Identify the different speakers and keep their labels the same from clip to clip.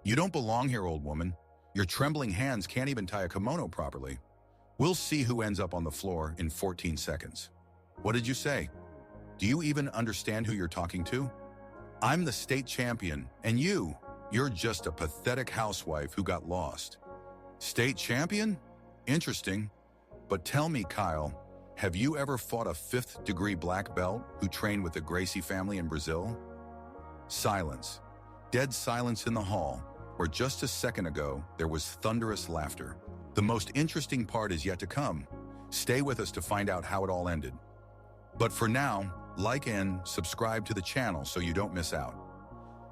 Speaker 1: You don't belong here, old woman. Your trembling hands can't even tie a kimono properly. We'll see who ends up on the floor in 14 seconds. What did you say? Do you even understand who you're talking to? I'm the state champion, and you're just a pathetic housewife who got lost. State champion? Interesting. But tell me, Kyle, have you ever fought a 5th-degree black belt who trained with the Gracie family in Brazil? Silence. Dead silence in the hall, where just a second ago there was thunderous laughter. The most interesting part is yet to come. Stay with us to find out how it all ended. But for now, like and subscribe to the channel so you don't miss out.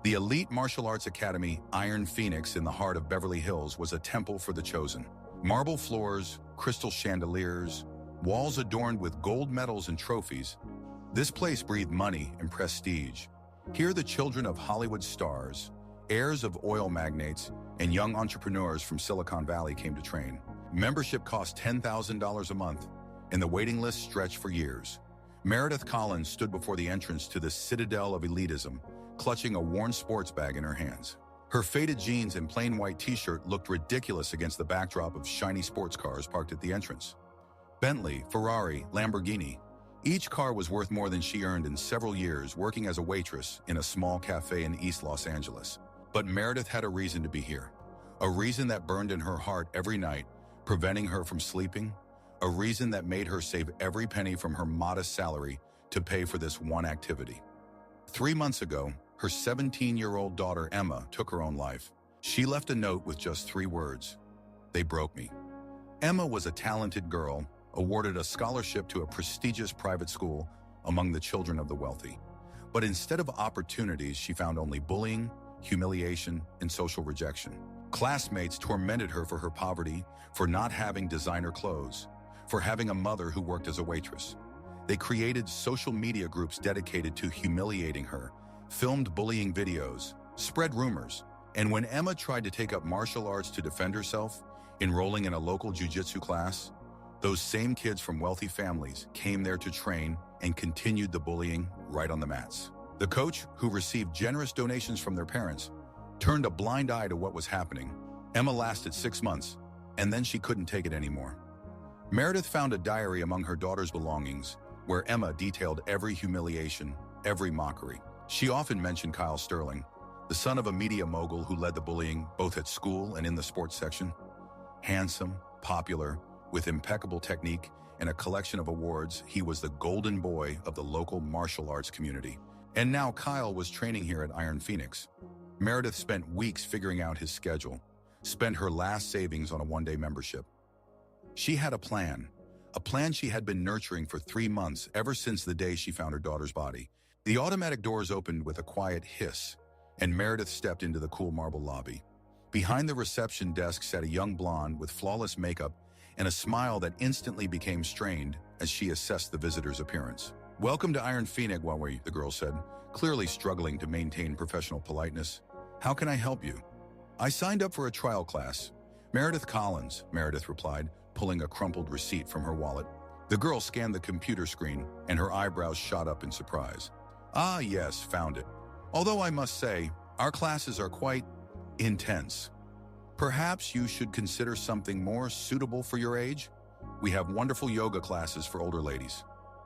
Speaker 1: The elite martial arts academy, Iron Phoenix, in the heart of Beverly Hills, was a temple for the chosen. Marble floors, crystal chandeliers, walls adorned with gold medals and trophies. This place breathed money and prestige. Here the children of Hollywood stars, heirs of oil magnates, and young entrepreneurs from Silicon Valley came to train. Membership cost $10,000 a month, and the waiting list stretched for years. Meredith Collins stood before the entrance to this citadel of elitism, clutching a worn sports bag in her hands. Her faded jeans and plain white t-shirt looked ridiculous against the backdrop of shiny sports cars parked at the entrance. Bentley, Ferrari, Lamborghini. Each car was worth more than she earned in several years working as a waitress in a small cafe in East Los Angeles. But Meredith had a reason to be here. A reason that burned in her heart every night, preventing her from sleeping. A reason that made her save every penny from her modest salary to pay for this one activity. 3 months ago, her 17-year-old daughter Emma took her own life. She left a note with just 3 words. They broke me. Emma was a talented girl, awarded a scholarship to a prestigious private school among the children of the wealthy. But instead of opportunities, she found only bullying, humiliation, and social rejection. Classmates tormented her for her poverty, for not having designer clothes, for having a mother who worked as a waitress. They created social media groups dedicated to humiliating her, filmed bullying videos, spread rumors, and when Emma tried to take up martial arts to defend herself, enrolling in a local jiu-jitsu class, those same kids from wealthy families came there to train and continued the bullying right on the mats. The coach, who received generous donations from their parents, turned a blind eye to what was happening. Emma lasted 6 months, and then she couldn't take it anymore. Meredith found a diary among her daughter's belongings, where Emma detailed every humiliation, every mockery. She often mentioned Kyle Sterling, the son of a media mogul who led the bullying both at school and in the sports section. Handsome, popular, with impeccable technique and a collection of awards, he was the golden boy of the local martial arts community. And now Kyle was training here at Iron Phoenix. Meredith spent weeks figuring out his schedule, spent her last savings on a one-day membership. She had a plan she had been nurturing for 3 months, ever since the day she found her daughter's body. The automatic doors opened with a quiet hiss, and Meredith stepped into the cool marble lobby. Behind the reception desk sat a young blonde with flawless makeup and a smile that instantly became strained as she assessed the visitor's appearance. "Welcome to Iron Phoenix, the girl said, clearly struggling to maintain professional politeness. "How can I help you?" "I signed up for a trial class." "Meredith Collins," Meredith replied, pulling a crumpled receipt from her wallet. The girl scanned the computer screen, and her eyebrows shot up in surprise. "Ah, yes, found it. Although I must say, our classes are quite intense. Perhaps you should consider something more suitable for your age? We have wonderful yoga classes for older ladies."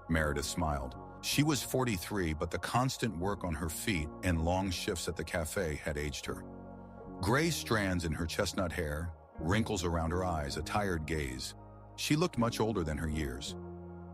Speaker 1: Meredith smiled. She was 43, but the constant work on her feet and long shifts at the cafe had aged her. Gray strands in her chestnut hair, wrinkles around her eyes, a tired gaze. She looked much older than her years.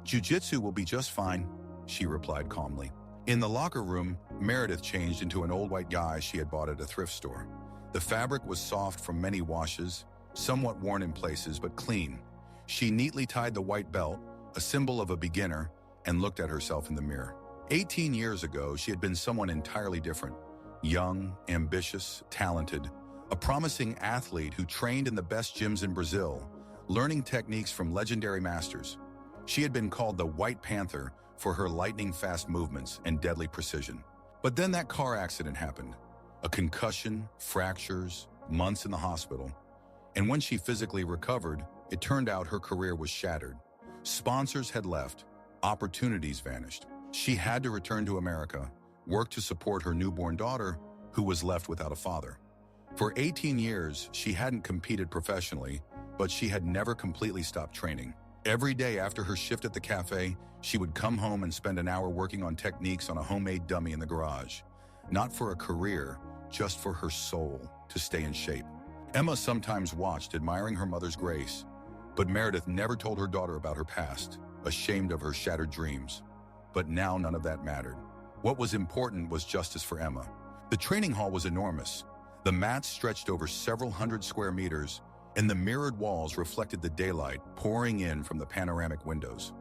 Speaker 1: "Jiu-jitsu will be just fine," she replied calmly. In the locker room, Meredith changed into an old white guy she had bought at a thrift store. The fabric was soft from many washes, somewhat worn in places, but clean. She neatly tied the white belt, a symbol of a beginner, and looked at herself in the mirror. 18 years ago, she had been someone entirely different. Young, ambitious, talented, a promising athlete who trained in the best gyms in Brazil, learning techniques from legendary masters. She had been called the White Panther for her lightning-fast movements and deadly precision. But then that car accident happened. A concussion, fractures, months in the hospital. And when she physically recovered, it turned out her career was shattered. Sponsors had left. Opportunities vanished. She had to return to America, work to support her newborn daughter, who was left without a father. For 18 years, she hadn't competed professionally, but she had never completely stopped training. Every day after her shift at the cafe, she would come home and spend an hour working on techniques on a homemade dummy in the garage. Not for a career, just for her soul, to stay in shape. Emma sometimes watched, admiring her mother's grace, but Meredith never told her daughter about her past, ashamed of her shattered dreams. But now none of that mattered. What was important was justice for Emma. The training hall was enormous. The mats stretched over several hundred square meters, and the mirrored walls reflected the daylight pouring in from the panoramic windows.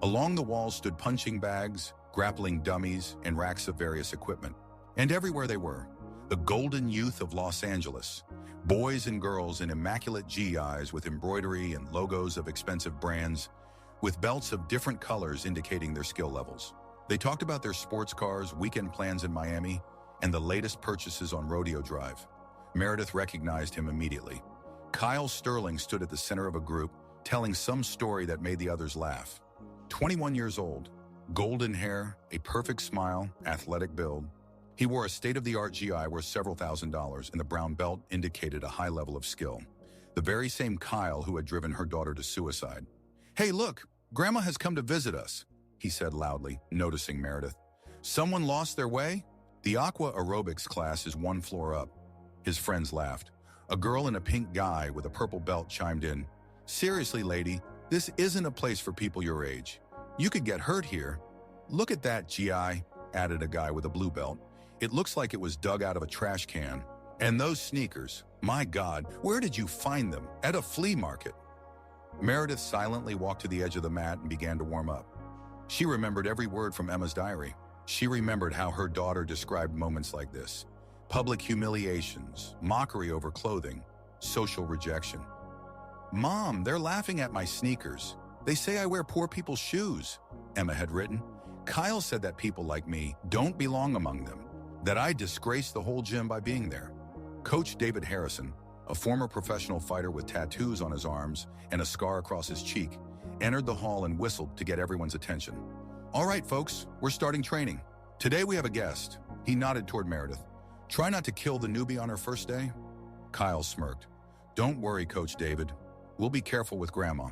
Speaker 1: Along the walls stood punching bags, grappling dummies, and racks of various equipment. And everywhere they were, the golden youth of Los Angeles, boys and girls in immaculate GIs with embroidery and logos of expensive brands, with belts of different colors indicating their skill levels. They talked about their sports cars, weekend plans in Miami, and the latest purchases on Rodeo Drive. Meredith recognized him immediately. Kyle Sterling stood at the center of a group, telling some story that made the others laugh. 21 years old, golden hair, a perfect smile, athletic build. He wore a state-of-the-art GI worth several $1,000s, and the brown belt indicated a high level of skill. The very same Kyle who had driven her daughter to suicide. "Hey, look, Grandma has come to visit us," he said loudly, noticing Meredith. "Someone lost their way?" "The aqua aerobics class is one floor up." His friends laughed. A girl in a pink guy with a purple belt chimed in. "Seriously, lady, this isn't a place for people your age. You could get hurt here." "Look at that GI," added a guy with a blue belt. "It looks like it was dug out of a trash can. And those sneakers, my God, where did you find them? At a flea market?" Meredith silently walked to the edge of the mat and began to warm up. She remembered every word from Emma's diary. She remembered how her daughter described moments like this: public humiliations, mockery over clothing, social rejection. "Mom, they're laughing at my sneakers. They say I wear poor people's shoes," Emma had written. "Kyle said that people like me don't belong among them, that I disgrace the whole gym by being there." Coach David Harrison, a former professional fighter with tattoos on his arms and a scar across his cheek, entered the hall and whistled to get everyone's attention. "All right, folks, we're starting training. Today we have a guest." He nodded toward Meredith. "Try not to kill the newbie on her first day." Kyle smirked. "Don't worry, Coach David. We'll be careful with Grandma."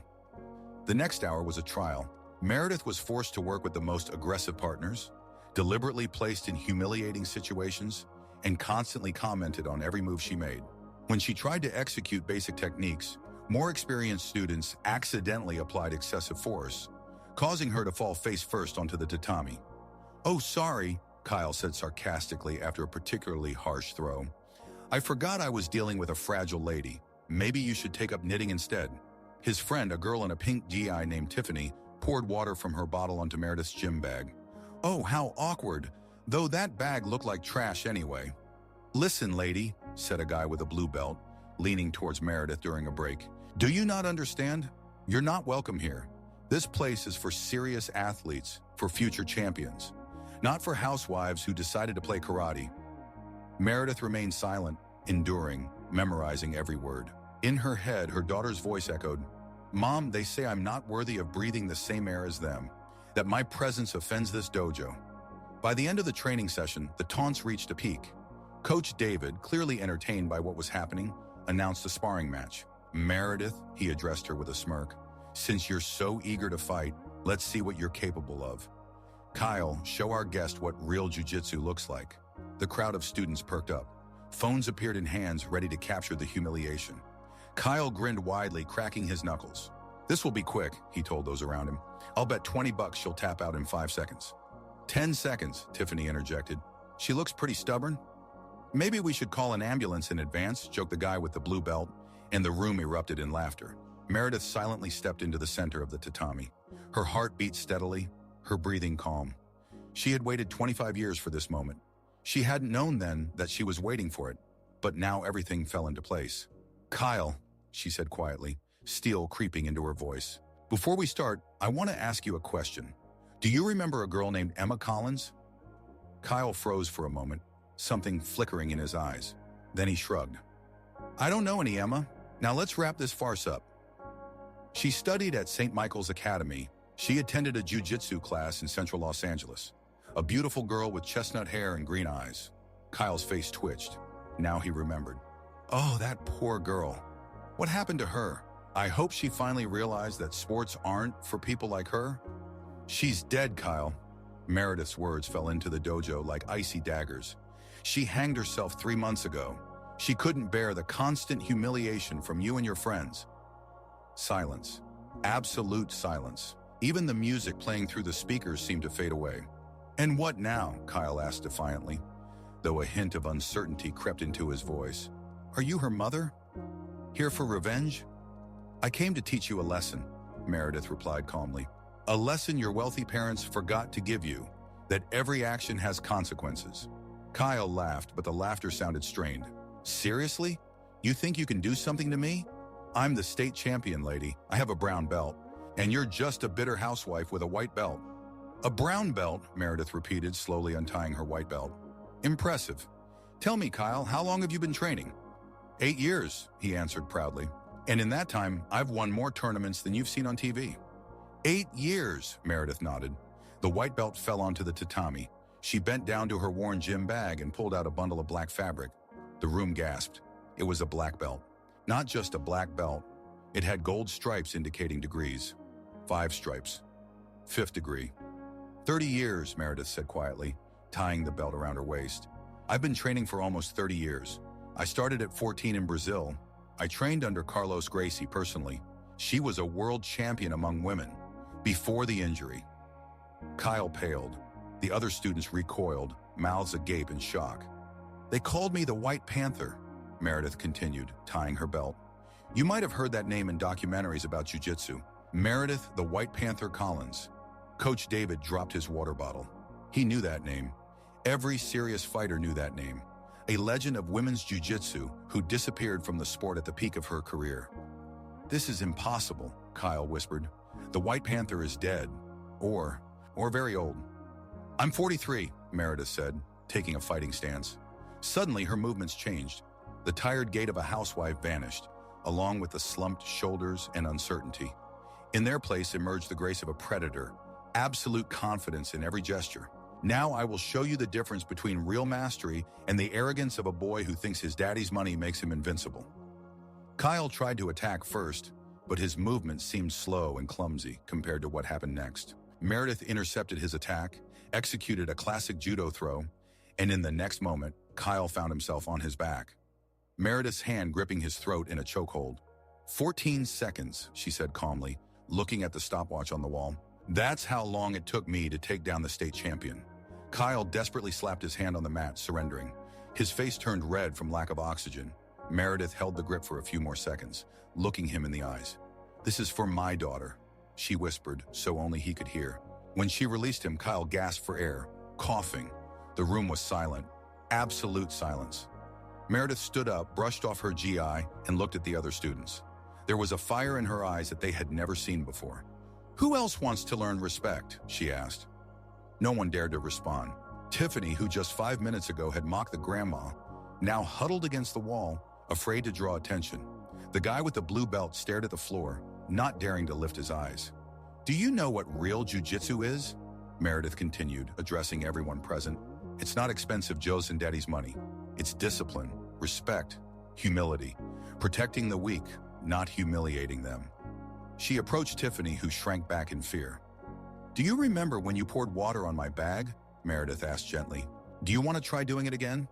Speaker 1: The next hour was a trial. Meredith was forced to work with the most aggressive partners, deliberately placed in humiliating situations, and constantly commented on every move she made. When she tried to execute basic techniques, more experienced students accidentally applied excessive force, causing her to fall face first onto the tatami. "Oh, sorry," Kyle said sarcastically after a particularly harsh throw. "I forgot I was dealing with a fragile lady. Maybe you should take up knitting instead." His friend, a girl in a pink GI named Tiffany, poured water from her bottle onto Meredith's gym bag. "Oh, how awkward, though that bag looked like trash anyway." "Listen, lady," said a guy with a blue belt, leaning towards Meredith during a break. "Do you not understand? You're not welcome here. This place is for serious athletes, for future champions, not for housewives who decided to play karate." Meredith remained silent, enduring, memorizing every word. In her head, her daughter's voice echoed, "Mom, they say I'm not worthy of breathing the same air as them, that my presence offends this dojo." By the end of the training session, the taunts reached a peak. Coach David, clearly entertained by what was happening, announced a sparring match. "Meredith," he addressed her with a smirk, "since you're so eager to fight, let's see what you're capable of. Kyle, show our guest what real jiu-jitsu looks like." The crowd of students perked up. Phones appeared in hands ready to capture the humiliation. Kyle grinned widely, cracking his knuckles. "This will be quick," he told those around him. "I'll bet $20 she'll tap out in 5 seconds. 10 seconds, Tiffany interjected. "She looks pretty stubborn." "Maybe we should call an ambulance in advance," joked the guy with the blue belt, and the room erupted in laughter. Meredith silently stepped into the center of the tatami. Her heart beat steadily, her breathing calm. She had waited 25 years for this moment. She hadn't known then that she was waiting for it, but now everything fell into place. "Kyle," she said quietly, steel creeping into her voice. "Before we start, I want to ask you a question. Do you remember a girl named Emma Collins?" Kyle froze for a moment, something flickering in his eyes. Then he shrugged. "I don't know any Emma. Now let's wrap this farce up." She studied at St. Michael's Academy. She attended a jiu-jitsu class in central Los Angeles. A beautiful girl with chestnut hair and green eyes. Kyle's face twitched. Now he remembered. Oh, that poor girl. What happened to her? I hope she finally realized that sports aren't for people like her. She's dead, Kyle. Meredith's words fell into the dojo like icy daggers. She hanged herself 3 months ago. She couldn't bear the constant humiliation from you and your friends. Silence. Absolute silence. Even the music playing through the speakers seemed to fade away. And what now? Kyle asked defiantly, though a hint of uncertainty crept into his voice. Are you her mother? Here for revenge? I came to teach you a lesson, Meredith replied calmly. A lesson your wealthy parents forgot to give you, that every action has consequences. Kyle laughed, but the laughter sounded strained. Seriously? You think you can do something to me? I'm the state champion, lady. I have a brown belt. And you're just a bitter housewife with a white belt. A brown belt, Meredith repeated, slowly untying her white belt. Impressive. Tell me, Kyle, how long have you been training? 8 years, he answered proudly. And in that time, I've won more tournaments than you've seen on TV. 8 years, Meredith nodded. The white belt fell onto the tatami. She bent down to her worn gym bag and pulled out a bundle of black fabric. The room gasped. It was a black belt. Not just a black belt. It had gold stripes indicating degrees. 5 stripes. 5th degree. 30 years, Meredith said quietly, tying the belt around her waist. I've been training for almost 30 years. I started at 14 in Brazil. I trained under Carlos Gracie personally. She was a world champion among women. Before the injury. Kyle paled. The other students recoiled, mouths agape in shock. They called me the White Panther, Meredith continued, tying her belt. You might have heard that name in documentaries about jiu-jitsu. Meredith the White Panther Collins. Coach David dropped his water bottle. He knew that name. Every serious fighter knew that name. A legend of women's jiu-jitsu who disappeared from the sport at the peak of her career. This is impossible, Kyle whispered. The White Panther is dead. Or very old. I'm 43, Meredith said, taking a fighting stance. Suddenly, her movements changed. The tired gait of a housewife vanished, along with the slumped shoulders and uncertainty. In their place emerged the grace of a predator, absolute confidence in every gesture. Now I will show you the difference between real mastery and the arrogance of a boy who thinks his daddy's money makes him invincible. Kyle tried to attack first, but his movements seemed slow and clumsy compared to what happened next. Meredith intercepted his attack, executed a classic judo throw, and in the next moment, Kyle found himself on his back. Meredith's hand gripping his throat in a chokehold. 14 seconds, she said calmly, looking at the stopwatch on the wall. That's how long it took me to take down the state champion. Kyle desperately slapped his hand on the mat, surrendering. His face turned red from lack of oxygen. Meredith held the grip for a few more seconds, looking him in the eyes. This is for my daughter, she whispered, so only he could hear. When she released him, Kyle gasped for air, coughing. The room was silent. Absolute silence. Meredith stood up, brushed off her GI, and looked at the other students. There was a fire in her eyes that they had never seen before. Who else wants to learn respect? She asked. No one dared to respond. Tiffany, who just 5 minutes ago had mocked the grandma, now huddled against the wall, afraid to draw attention. The guy with the blue belt stared at the floor, not daring to lift his eyes. Do you know what real jiu-jitsu is? Meredith continued, addressing everyone present. It's not expensive Joe's and Daddy's money. It's discipline, respect, humility, protecting the weak, not humiliating them. She approached Tiffany, who shrank back in fear. Do you remember when you poured water on my bag? Meredith asked gently. Do you want to try doing it again?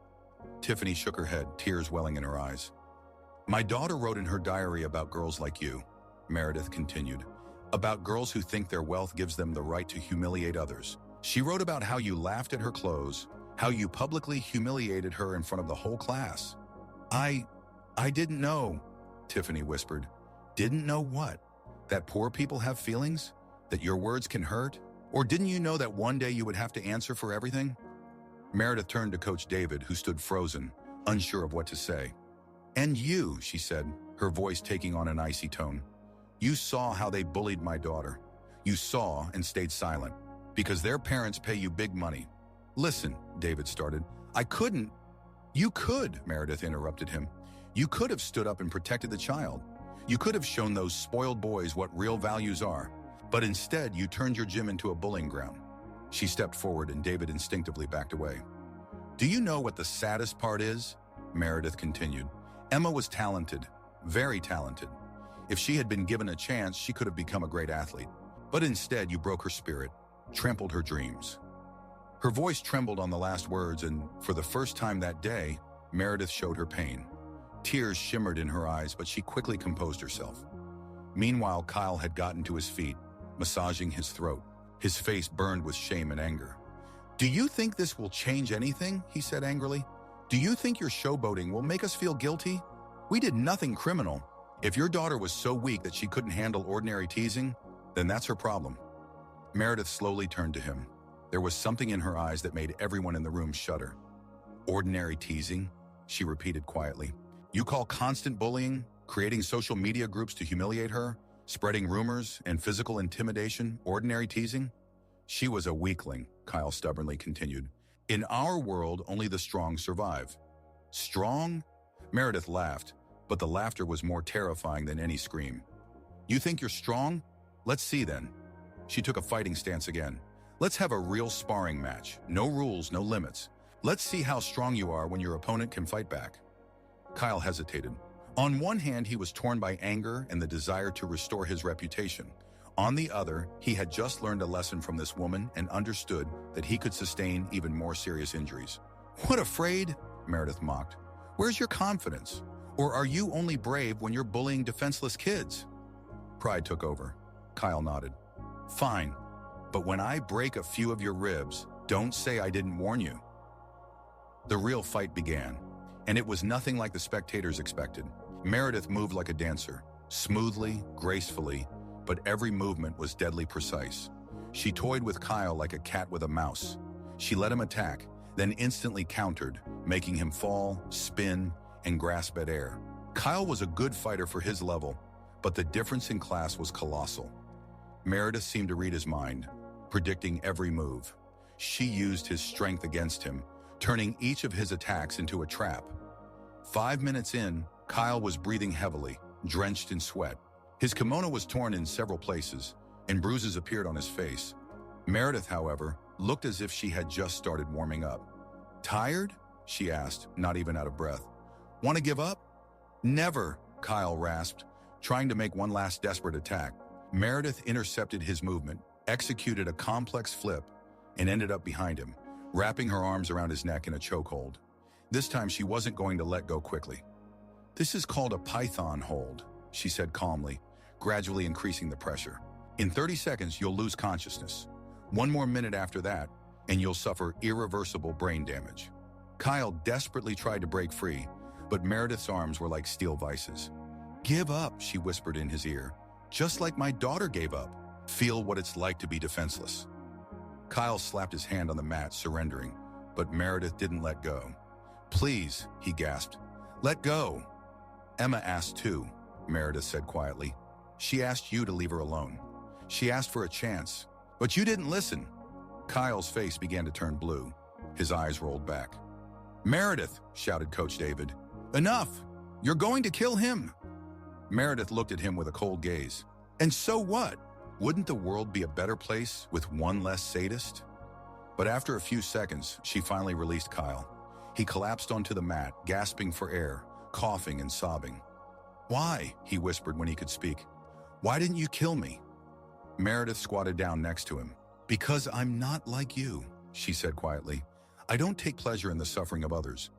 Speaker 1: Tiffany shook her head, tears welling in her eyes. My daughter wrote in her diary about girls like you, Meredith continued, about girls who think their wealth gives them the right to humiliate others. She wrote about how you laughed at her clothes, how you publicly humiliated her in front of the whole class. I didn't know, Tiffany whispered. Didn't know what? That poor people have feelings? That your words can hurt? Or didn't you know that one day you would have to answer for everything? Meredith turned to Coach David, who stood frozen, unsure of what to say. And you, she said, her voice taking on an icy tone. You saw how they bullied my daughter. You saw and stayed silent, because their parents pay you big money. Listen, David started. I couldn't. You could, Meredith interrupted him. You could have stood up and protected the child. You could have shown those spoiled boys what real values are. But instead, you turned your gym into a bullying ground. She stepped forward and David instinctively backed away. Do you know what the saddest part is? Meredith continued. Emma was talented, very talented. If she had been given a chance, she could have become a great athlete. But instead, you broke her spirit, trampled her dreams. Her voice trembled on the last words, and for the first time that day, Meredith showed her pain. Tears shimmered in her eyes, but she quickly composed herself. Meanwhile, Kyle had gotten to his feet, massaging his throat. His face burned with shame and anger. "Do you think this will change anything?" he said angrily. "Do you think your showboating will make us feel guilty? We did nothing criminal. If your daughter was so weak that she couldn't handle ordinary teasing, then that's her problem." Meredith slowly turned to him. There was something in her eyes that made everyone in the room shudder. "Ordinary teasing?" she repeated quietly. "You call constant bullying, creating social media groups to humiliate her, spreading rumors and physical intimidation, ordinary teasing?" "She was a weakling," Kyle stubbornly continued. "In our world, only the strong survive." "Strong?" Meredith laughed, but the laughter was more terrifying than any scream. "You think you're strong? Let's see then." She took a fighting stance again. "Let's have a real sparring match. No rules, no limits. Let's see how strong you are when your opponent can fight back." Kyle hesitated. On one hand, he was torn by anger and the desire to restore his reputation. On the other, he had just learned a lesson from this woman and understood that he could sustain even more serious injuries. "What, afraid?" Meredith mocked. "Where's your confidence? Or are you only brave when you're bullying defenseless kids?" Pride took over. Kyle nodded. "Fine, but when I break a few of your ribs, don't say I didn't warn you." The real fight began, and it was nothing like the spectators expected. Meredith moved like a dancer, smoothly, gracefully, but every movement was deadly precise. She toyed with Kyle like a cat with a mouse. She let him attack, then instantly countered, making him fall, spin, and grasp at air. Kyle was a good fighter for his level, but the difference in class was colossal. Meredith seemed to read his mind, predicting every move. She used his strength against him, turning each of his attacks into a trap. 5 minutes in, Kyle was breathing heavily, drenched in sweat. His kimono was torn in several places, and bruises appeared on his face. Meredith, however, looked as if she had just started warming up. "Tired?" she asked, not even out of breath. "Want to give up?" "Never," Kyle rasped, trying to make one last desperate attack. Meredith intercepted his movement, executed a complex flip, and ended up behind him, wrapping her arms around his neck in a chokehold. This time she wasn't going to let go quickly. "This is called a python hold," she said calmly, gradually increasing the pressure. "In 30 seconds, you'll lose consciousness. 1 more minute after that, and you'll suffer irreversible brain damage." Kyle desperately tried to break free, but Meredith's arms were like steel vices. "Give up," she whispered in his ear, "just like my daughter gave up. Feel what it's like to be defenseless." Kyle slapped his hand on the mat, surrendering, but Meredith didn't let go. "Please," he gasped, "let go." "Emma asked too," Meredith said quietly. "She asked you to leave her alone. She asked for a chance, but you didn't listen." Kyle's face began to turn blue. His eyes rolled back. "Meredith," shouted Coach David, "enough! You're going to kill him!" Meredith looked at him with a cold gaze. "And so what? Wouldn't the world be a better place with one less sadist?" But after a few seconds, she finally released Kyle. He collapsed onto the mat, gasping for air, coughing and sobbing. "Why?" he whispered when he could speak. "Why didn't you kill me?" Meredith squatted down next to him. "Because I'm not like you," she said quietly. "I don't take pleasure in the suffering of others,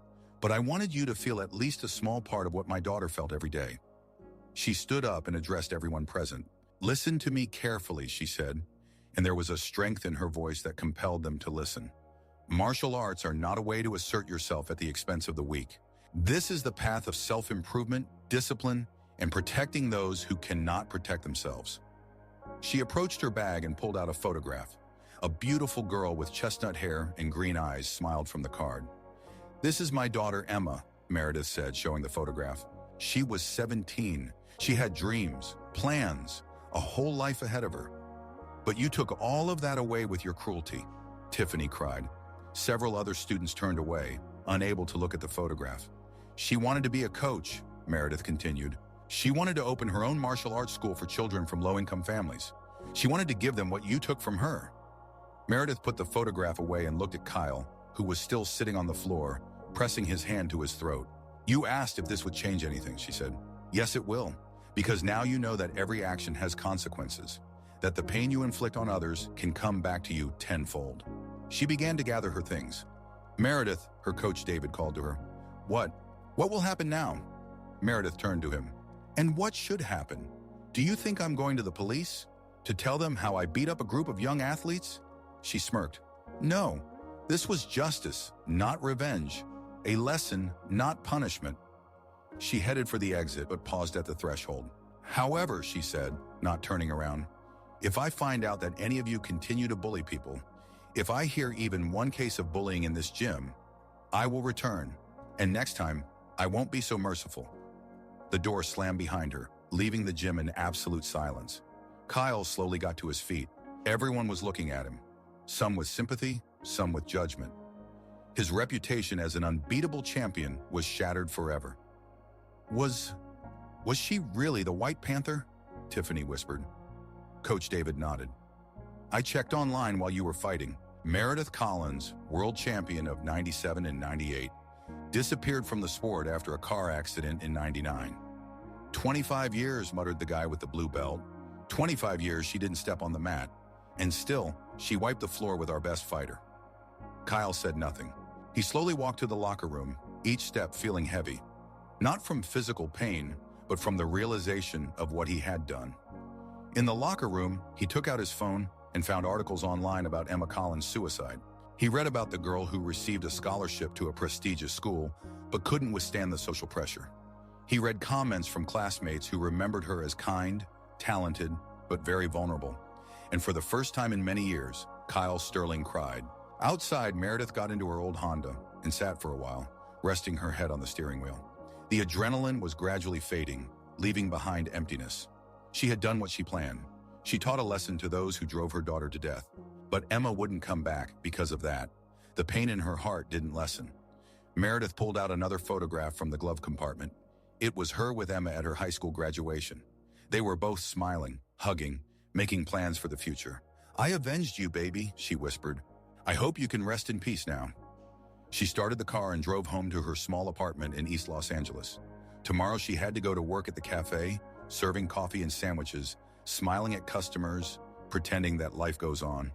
Speaker 1: but I wanted you to feel at least a small part of what my daughter felt every day." She stood up and addressed everyone present. "Listen to me carefully," she said, and there was a strength in her voice that compelled them to listen. "Martial arts are not a way to assert yourself at the expense of the weak. This is the path of self-improvement, discipline, and protecting those who cannot protect themselves." She approached her bag and pulled out a photograph. A beautiful girl with chestnut hair and green eyes smiled from the card. "This is my daughter Emma," Meredith said, showing the photograph. "She was 17. She had dreams, plans, a whole life ahead of her. But you took all of that away with your cruelty," Tiffany cried. Several other students turned away, unable to look at the photograph. "She wanted to be a coach," Meredith continued. "She wanted to open her own martial arts school for children from low-income families. She wanted to give them what you took from her." Meredith put the photograph away and looked at Kyle, who was still sitting on the floor, pressing his hand to his throat. You asked if this would change anything, she said. Yes, it will, because now you know that every action has consequences, that the pain you inflict on others can come back to you tenfold. She began to gather her things. Meredith, her coach David called to her. What? What will happen now? Meredith turned to him. And what should happen? Do you think I'm going to the police? To tell them how I beat up a group of young athletes? She smirked. No, this was justice, not revenge. A lesson, not punishment. She headed for the exit, but paused at the threshold. However, she said, not turning around, if I find out that any of you continue to bully people, if I hear even one case of bullying in this gym, I will return, and next time, I won't be so merciful. The door slammed behind her, leaving the gym in absolute silence. Kyle slowly got to his feet. Everyone was looking at him, some with sympathy, some with judgment. His reputation as an unbeatable champion was shattered forever. Was she really the White Panther? Tiffany whispered. Coach David nodded. I checked online while you were fighting. Meredith Collins, world champion of 97 and 98, disappeared from the sport after a car accident in 99. 25 years, muttered the guy with the blue belt. 25 years she didn't step on the mat. And still, she wiped the floor with our best fighter. Kyle said nothing. He slowly walked to the locker room, each step feeling heavy. Not from physical pain, but from the realization of what he had done. In the locker room, he took out his phone and found articles online about Emma Collins' suicide. He read about the girl who received a scholarship to a prestigious school, but couldn't withstand the social pressure. He read comments from classmates who remembered her as kind, talented, but very vulnerable. And for the first time in many years, Kyle Sterling cried. Outside, Meredith got into her old Honda and sat for a while, resting her head on the steering wheel. The adrenaline was gradually fading, leaving behind emptiness. She had done what she planned. She taught a lesson to those who drove her daughter to death. But Emma wouldn't come back because of that. The pain in her heart didn't lessen. Meredith pulled out another photograph from the glove compartment. It was her with Emma at her high school graduation. They were both smiling, hugging, making plans for the future. I avenged you, baby, she whispered. I hope you can rest in peace now. She started the car and drove home to her small apartment in East Los Angeles. Tomorrow she had to go to work at the cafe, serving coffee and sandwiches, smiling at customers, pretending that life goes on.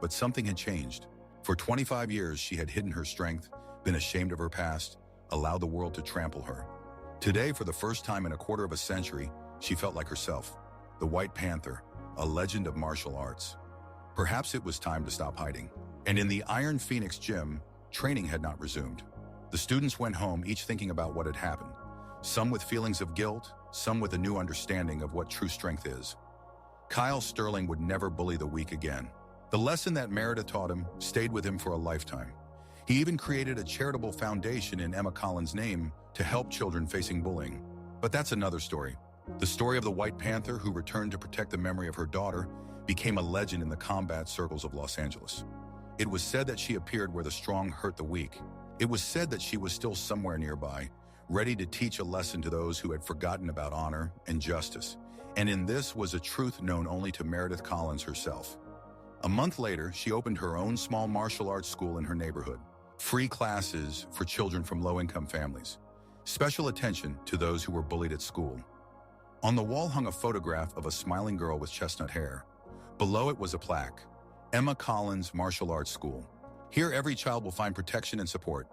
Speaker 1: But something had changed. For 25 years, she had hidden her strength, been ashamed of her past, allowed the world to trample her. Today, for the first time in a quarter of a century, she felt like herself, the White Panther, a legend of martial arts. Perhaps it was time to stop hiding. And in the Iron Phoenix gym, training had not resumed. The students went home, each thinking about what had happened. Some with feelings of guilt, some with a new understanding of what true strength is. Kyle Sterling would never bully the weak again. The lesson that Meredith taught him stayed with him for a lifetime. He even created a charitable foundation in Emma Collins' name to help children facing bullying. But that's another story. The story of the White Panther who returned to protect the memory of her daughter became a legend in the combat circles of Los Angeles. It was said that she appeared where the strong hurt the weak. It was said that she was still somewhere nearby, ready to teach a lesson to those who had forgotten about honor and justice. And in this was a truth known only to Meredith Collins herself. A month later, she opened her own small martial arts school in her neighborhood. Free classes for children from low-income families. Special attention to those who were bullied at school. On the wall hung a photograph of a smiling girl with chestnut hair. Below it was a plaque, Emma Collins Martial Arts School. Here every child will find protection and support.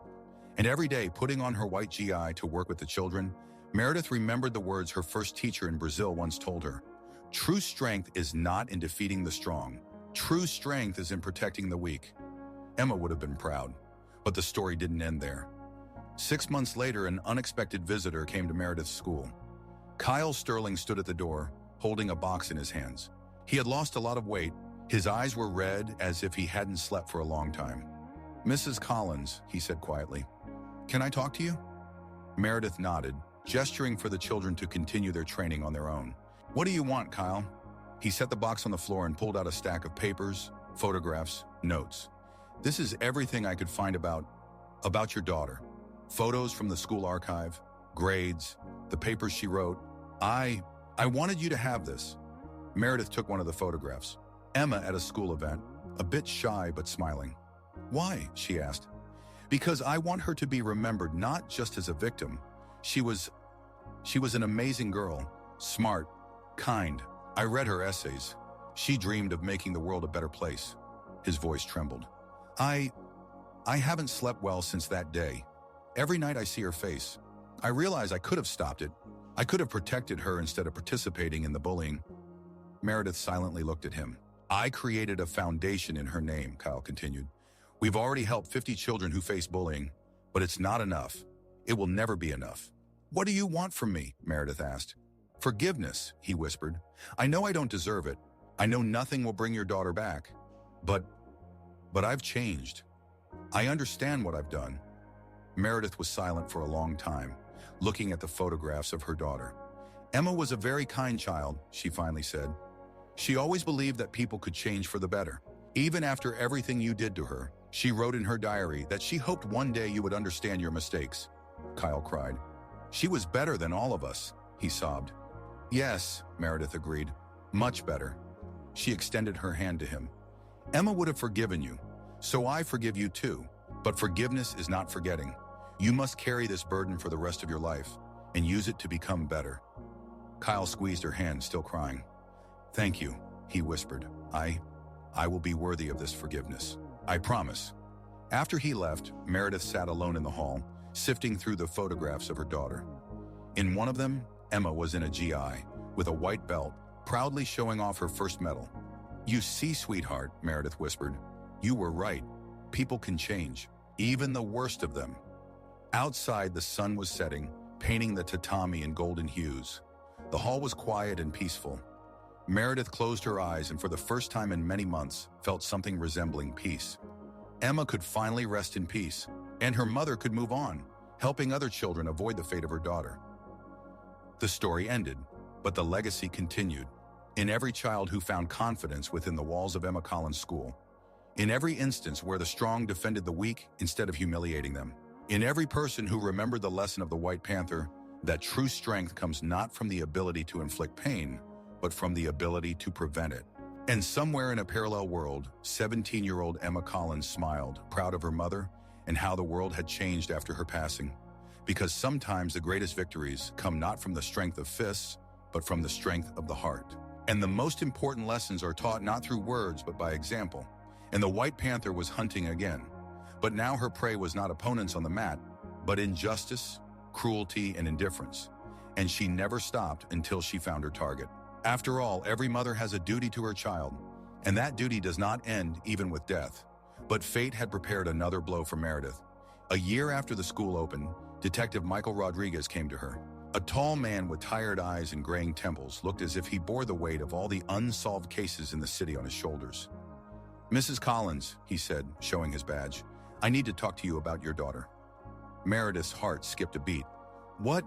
Speaker 1: And every day, putting on her white GI to work with the children, Meredith remembered the words her first teacher in Brazil once told her. True strength is not in defeating the strong. True strength is in protecting the weak. Emma would have been proud, but the story didn't end there. 6 months later, an unexpected visitor came to Meredith's school. Kyle Sterling stood at the door, holding a box in his hands. He had lost a lot of weight. His eyes were red as if he hadn't slept for a long time. Mrs. Collins, he said quietly, can I talk to you? Meredith nodded, gesturing for the children to continue their training on their own. What do you want, Kyle? He set the box on the floor and pulled out a stack of papers, photographs, notes. This is everything I could find about your daughter. Photos from the school archive, grades, the papers she wrote. I wanted you to have this. Meredith took one of the photographs. Emma at a school event, a bit shy but smiling. Why? She asked. Because I want her to be remembered not just as a victim, She was an amazing girl, smart, kind. I read her essays. She dreamed of making the world a better place. His voice trembled. I haven't slept well since that day. Every night I see her face. I realize I could have stopped it. I could have protected her instead of participating in the bullying. Meredith silently looked at him. I created a foundation in her name, Kyle continued. We've already helped 50 children who face bullying, but it's not enough. It will never be enough. What do you want from me? Meredith asked. Forgiveness, he whispered. I know I don't deserve it. I know nothing will bring your daughter back. But I've changed. I understand what I've done. Meredith was silent for a long time, looking at the photographs of her daughter. Emma was a very kind child, she finally said. She always believed that people could change for the better. Even after everything you did to her, she wrote in her diary that she hoped one day you would understand your mistakes. Kyle cried. She was better than all of us, he sobbed. Yes, Meredith agreed. Much better. She extended her hand to him. Emma would have forgiven you, so I forgive you too. But forgiveness is not forgetting. You must carry this burden for the rest of your life and use it to become better. Kyle squeezed her hand, still crying. Thank you, he whispered. I will be worthy of this forgiveness. I promise. After he left, Meredith sat alone in the hall, sifting through the photographs of her daughter. In one of them, Emma was in a GI, with a white belt, proudly showing off her first medal. You see, sweetheart, Meredith whispered. You were right. People can change, even the worst of them. Outside, the sun was setting, painting the tatami in golden hues. The hall was quiet and peaceful. Meredith closed her eyes and for the first time in many months felt something resembling peace. Emma could finally rest in peace, and her mother could move on, helping other children avoid the fate of her daughter. The story ended, but the legacy continued. In every child who found confidence within the walls of Emma Collins School. In every instance where the strong defended the weak instead of humiliating them. In every person who remembered the lesson of the White Panther, that true strength comes not from the ability to inflict pain, but from the ability to prevent it. And somewhere in a parallel world, 17-year-old Emma Collins smiled, proud of her mother and how the world had changed after her passing. Because sometimes the greatest victories come not from the strength of fists, but from the strength of the heart. And the most important lessons are taught not through words, but by example. And the White Panther was hunting again. But now her prey was not opponents on the mat, but injustice, cruelty, and indifference. And she never stopped until she found her target. After all, every mother has a duty to her child, and that duty does not end even with death. But fate had prepared another blow for Meredith. A year after the school opened, Detective Michael Rodriguez came to her. A tall man with tired eyes and graying temples looked as if he bore the weight of all the unsolved cases in the city on his shoulders. Mrs. Collins, he said, showing his badge, I need to talk to you about your daughter. Meredith's heart skipped a beat. What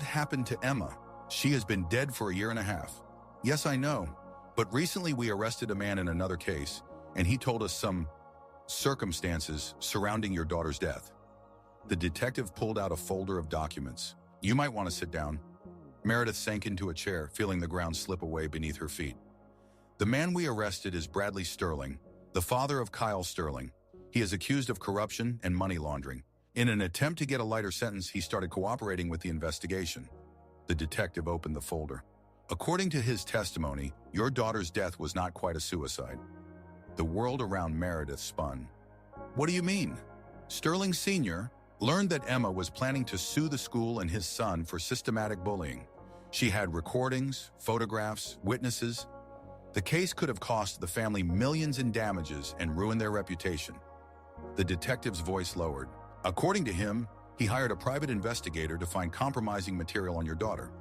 Speaker 1: happened to Emma? She has been dead for a year and a half. Yes, I know, but recently we arrested a man in another case, and he told us some circumstances surrounding your daughter's death. The detective pulled out a folder of documents. You might want to sit down. Meredith sank into a chair, feeling the ground slip away beneath her feet. The man we arrested is Bradley Sterling, the father of Kyle Sterling. He is accused of corruption and money laundering. In an attempt to get a lighter sentence, he started cooperating with the investigation. The detective opened the folder. According to his testimony, your daughter's death was not quite a suicide. The world around Meredith spun. What do you mean? Sterling Sr. learned that Emma was planning to sue the school and his son for systematic bullying. She had recordings, photographs, witnesses. The case could have cost the family millions in damages and ruined their reputation. The detective's voice lowered. According to him, he hired a private investigator to find compromising material on your daughter.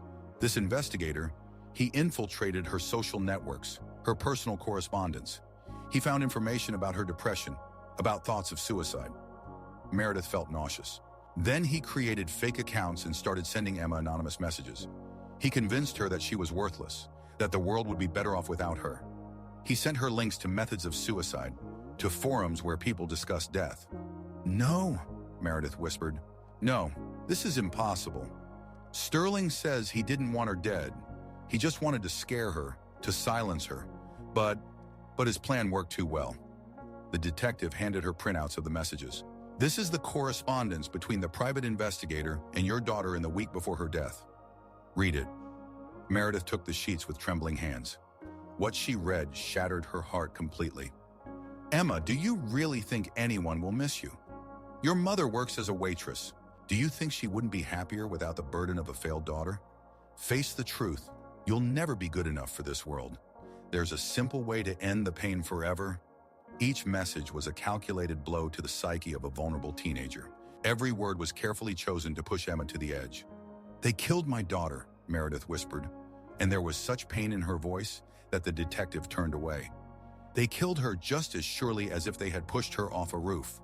Speaker 1: This investigator, he infiltrated her social networks, her personal correspondence. He found information about her depression, about thoughts of suicide. Meredith felt nauseous. Then he created fake accounts and started sending Emma anonymous messages. He convinced her that she was worthless, that the world would be better off without her. He sent her links to methods of suicide, to forums where people discussed death. No, Meredith whispered. No, this is impossible. Sterling says he didn't want her dead. He just wanted to scare her, to silence her. But his plan worked too well. The detective handed her printouts of the messages. This is the correspondence between the private investigator and your daughter in the week before her death. Read it. Meredith took the sheets with trembling hands. What she read shattered her heart completely. Emma, do you really think anyone will miss you? Your mother works as a waitress. Do you think she wouldn't be happier without the burden of a failed daughter? Face the truth. You'll never be good enough for this world. There's a simple way to end the pain forever. Each message was a calculated blow to the psyche of a vulnerable teenager. Every word was carefully chosen to push Emma to the edge. They killed my daughter, Meredith whispered, and there was such pain in her voice that the detective turned away. They killed her just as surely as if they had pushed her off a roof.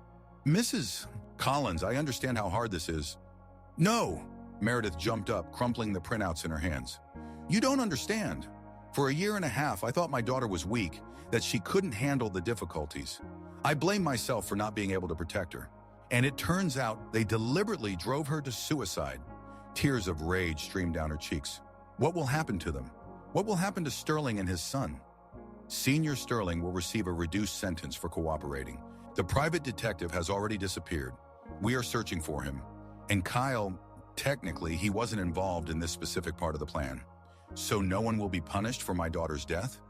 Speaker 1: Mrs. Collins, I understand how hard this is. No! Meredith jumped up, crumpling the printouts in her hands. You don't understand. For a year and a half, I thought my daughter was weak, that she couldn't handle the difficulties. I blame myself for not being able to protect her. And it turns out they deliberately drove her to suicide. Tears of rage streamed down her cheeks. What will happen to them? What will happen to Sterling and his son? Senior Sterling will receive a reduced sentence for cooperating. The private detective has already disappeared. We are searching for him. And Kyle, technically, he wasn't involved in this specific part of the plan. So no one will be punished for my daughter's death?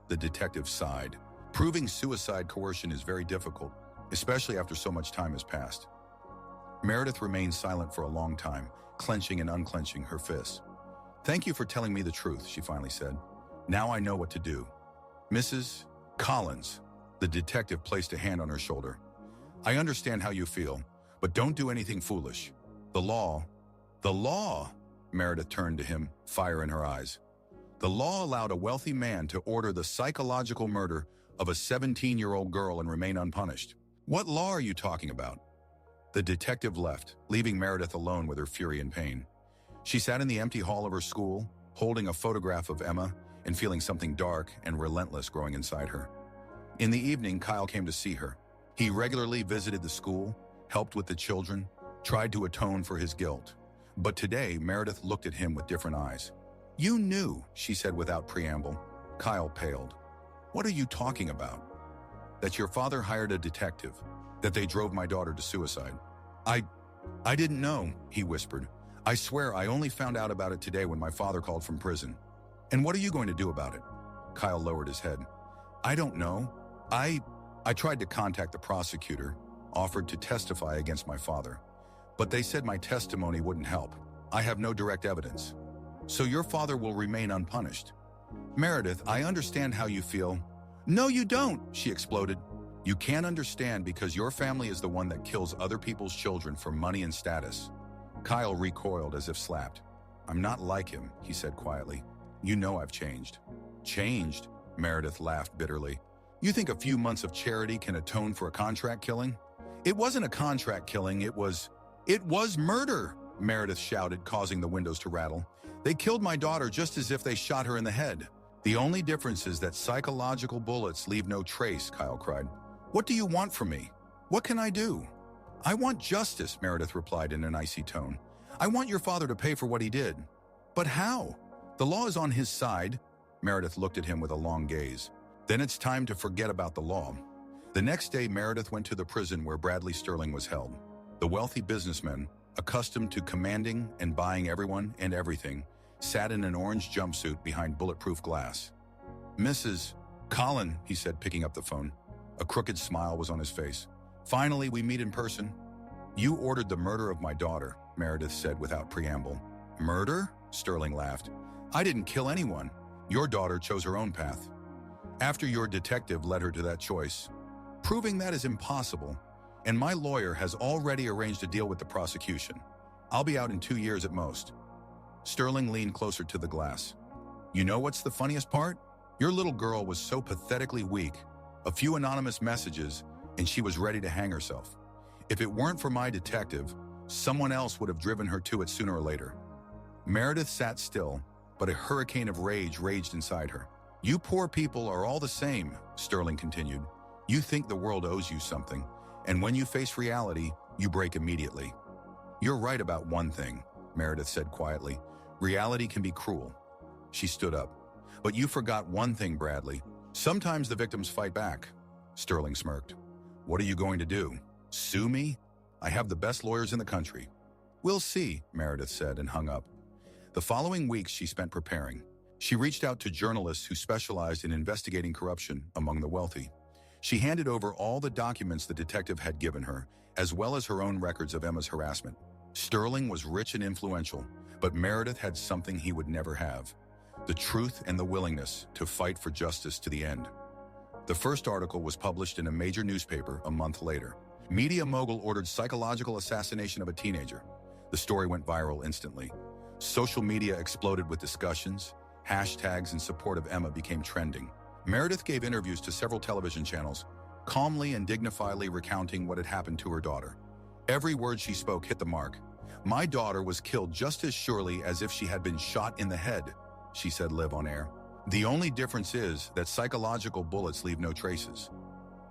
Speaker 1: The detective sighed. Proving suicide coercion is very difficult, especially after so much time has passed. Meredith remained silent for a long time, clenching and unclenching her fists. Thank you for telling me the truth, she finally said. Now I know what to do. Mrs. Collins, the detective placed a hand on her shoulder. I understand how you feel, but don't do anything foolish. The law, Meredith turned to him, fire in her eyes. The law allowed a wealthy man to order the psychological murder of a 17-year-old girl and remain unpunished. What law are you talking about? The detective left, leaving Meredith alone with her fury and pain. She sat in the empty hall of her school, holding a photograph of Emma and feeling something dark and relentless growing inside her. In the evening, Kyle came to see her. He regularly visited the school, helped with the children, tried to atone for his guilt. But today, Meredith looked at him with different eyes. You knew, she said without preamble. Kyle paled. What are you talking about? That your father hired a detective, that they drove my daughter to suicide. I didn't know, he whispered. I swear I only found out about it today when my father called from prison. And what are you going to do about it? Kyle lowered his head. I don't know. I tried to contact the prosecutor, offered to testify against my father. But they said my testimony wouldn't help. I have no direct evidence. So your father will remain unpunished. Meredith, I understand how you feel. No, you don't, she exploded. You can't understand because your family is the one that kills other people's children for money and status. Kyle recoiled as if slapped. I'm not like him, he said quietly. You know I've changed. Changed? Meredith laughed bitterly. You think a few months of charity can atone for a contract killing? It wasn't a contract killing, it was murder, Meredith shouted, causing the windows to rattle. They killed my daughter just as if they shot her in the head. The only difference is that psychological bullets leave no trace, Kyle cried. What do you want from me? What can I do? I want justice, Meredith replied in an icy tone. I want your father to pay for what he did. But how? The law is on his side. Meredith looked at him with a long gaze. Then it's time to forget about the law. The next day, Meredith went to the prison where Bradley Sterling was held. The wealthy businessman, accustomed to commanding and buying everyone and everything, sat in an orange jumpsuit behind bulletproof glass. Mrs. Collins, he said, picking up the phone. A crooked smile was on his face. Finally, we meet in person. You ordered the murder of my daughter, Meredith said without preamble. Murder? Sterling laughed. I didn't kill anyone. Your daughter chose her own path. After your detective led her to that choice. Proving that is impossible. And my lawyer has already arranged a deal with the prosecution. I'll be out in 2 years at most. Sterling leaned closer to the glass. You know what's the funniest part? Your little girl was so pathetically weak. A few anonymous messages, and she was ready to hang herself. If it weren't for my detective, someone else would have driven her to it sooner or later. Meredith sat still, but a hurricane of rage raged inside her. You poor people are all the same, Sterling continued. You think the world owes you something, and when you face reality, you break immediately. You're right about one thing, Meredith said quietly. Reality can be cruel. She stood up. But you forgot one thing, Bradley. Sometimes the victims fight back. Sterling smirked. What are you going to do? Sue me? I have the best lawyers in the country. We'll see, Meredith said and hung up. The following weeks she spent preparing. She reached out to journalists who specialized in investigating corruption among the wealthy. She handed over all the documents the detective had given her, as well as her own records of Emma's harassment. Sterling was rich and influential, but Meredith had something he would never have: the truth and the willingness to fight for justice to the end. The first article was published in a major newspaper a month later. Media mogul ordered psychological assassination of a teenager. The story went viral instantly. Social media exploded with discussions. Hashtags in support of Emma became trending. Meredith gave interviews to several television channels, calmly and dignifiedly recounting what had happened to her daughter. Every word she spoke hit the mark. "My daughter was killed just as surely as if she had been shot in the head," she said live on air. "The only difference is that psychological bullets leave no traces."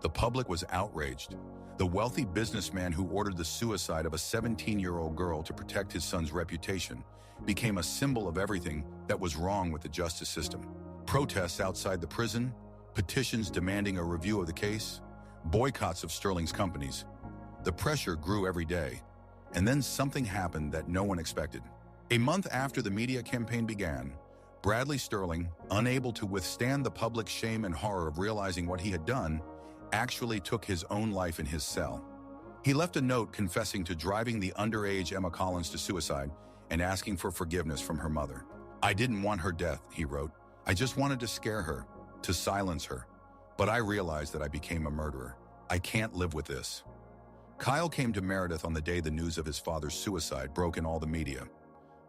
Speaker 1: The public was outraged. The wealthy businessman who ordered the suicide of a 17-year-old girl to protect his son's reputation became a symbol of everything that was wrong with the justice system. Protests outside the prison, petitions demanding a review of the case, boycotts of Sterling's companies. The pressure grew every day, and then something happened that no one expected. A month after the media campaign began, Bradley Sterling, unable to withstand the public shame and horror of realizing what he had done, actually took his own life in his cell. He left a note confessing to driving the underage Emma Collins to suicide and asking for forgiveness from her mother. "I didn't want her death," he wrote. "I just wanted to scare her, to silence her. But I realized that I became a murderer. I can't live with this." Kyle came to Meredith on the day the news of his father's suicide broke in all the media.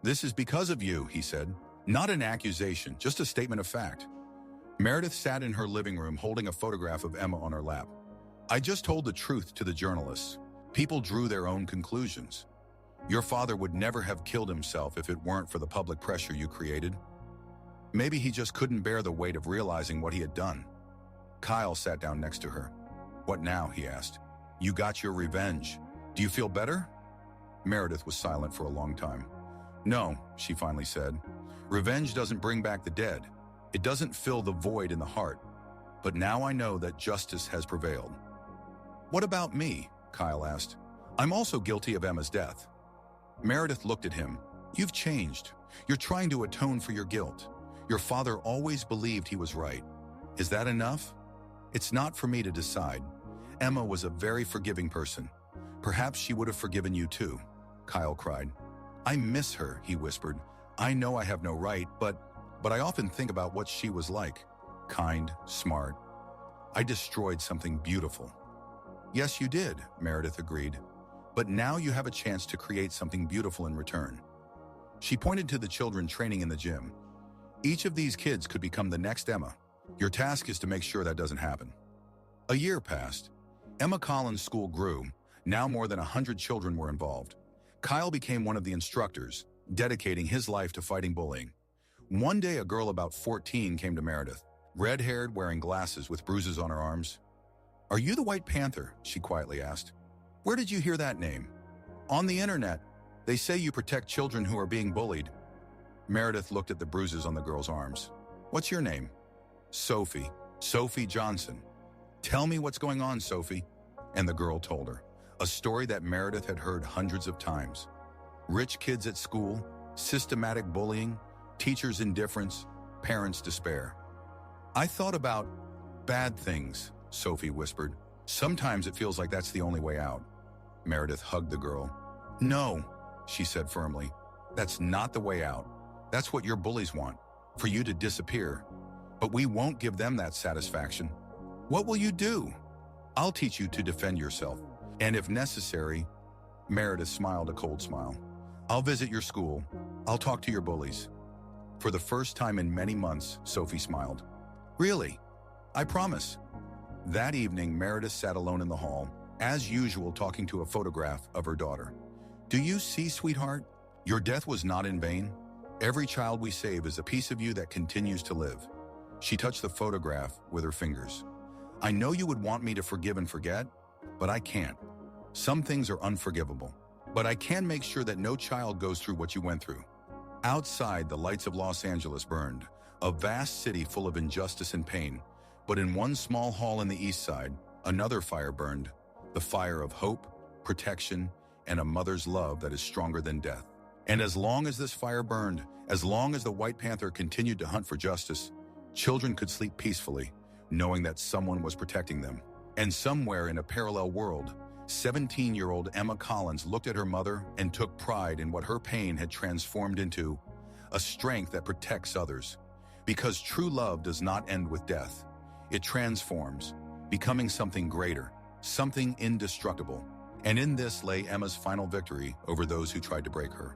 Speaker 1: "This is because of you," he said. "Not an accusation, just a statement of fact." Meredith sat in her living room holding a photograph of Emma on her lap. "I just told the truth to the journalists. People drew their own conclusions. Your father would never have killed himself if it weren't for the public pressure you created. Maybe he just couldn't bear the weight of realizing what he had done." Kyle sat down next to her. "What now?" he asked. "You got your revenge. Do you feel better?" Meredith was silent for a long time. "No," she finally said. "Revenge doesn't bring back the dead. It doesn't fill the void in the heart. But now I know that justice has prevailed." "What about me?" Kyle asked. "I'm also guilty of Emma's death." Meredith looked at him. "You've changed. You're trying to atone for your guilt. Your father always believed he was right. Is that enough?" "It's not for me to decide. Emma was a very forgiving person. Perhaps she would have forgiven you too," Kyle cried. "I miss her," he whispered. "I know I have no right, but I often think about what she was like. Kind, smart. I destroyed something beautiful." "Yes, you did," Meredith agreed. "But now you have a chance to create something beautiful in return." She pointed to the children training in the gym. "Each of these kids could become the next Emma. Your task is to make sure that doesn't happen." A year passed. Emma Collins' school grew. Now more than 100 children were involved. Kyle became one of the instructors, dedicating his life to fighting bullying. One day, a girl about 14 came to Meredith, red-haired, wearing glasses with bruises on her arms. "Are you the White Panther?" she quietly asked. "Where did you hear that name?" "On the internet. They say you protect children who are being bullied." Meredith looked at the bruises on the girl's arms. "What's your name?" "Sophie. Sophie Johnson." "Tell me what's going on, Sophie." And the girl told her, a story that Meredith had heard hundreds of times. Rich kids at school, systematic bullying, teachers' indifference, parents' despair. "I thought about bad things," Sophie whispered. "Sometimes it feels like that's the only way out." Meredith hugged the girl. "No," she said firmly. "That's not the way out. That's what your bullies want, for you to disappear. But we won't give them that satisfaction." "What will you do?" "I'll teach you to defend yourself. And if necessary," Meredith smiled a cold smile, "I'll visit your school. I'll talk to your bullies." For the first time in many months, Sophie smiled. "Really? I promise." That evening, Meredith sat alone in the hall, as usual talking to a photograph of her daughter. "Do you see, sweetheart? Your death was not in vain. Every child we save is a piece of you that continues to live." She touched the photograph with her fingers. "I know you would want me to forgive and forget, but I can't. Some things are unforgivable. But I can make sure that no child goes through what you went through." Outside, the lights of Los Angeles burned, a vast city full of injustice and pain. But in one small hall in the east side, another fire burned, the fire of hope, protection, and a mother's love that is stronger than death. And as long as this fire burned, as long as the White Panther continued to hunt for justice, children could sleep peacefully, knowing that someone was protecting them. And somewhere in a parallel world, 17-year-old Emma Collins looked at her mother and took pride in what her pain had transformed into a strength that protects others. Because true love does not end with death. It transforms, becoming something greater, something indestructible. And in this lay Emma's final victory over those who tried to break her.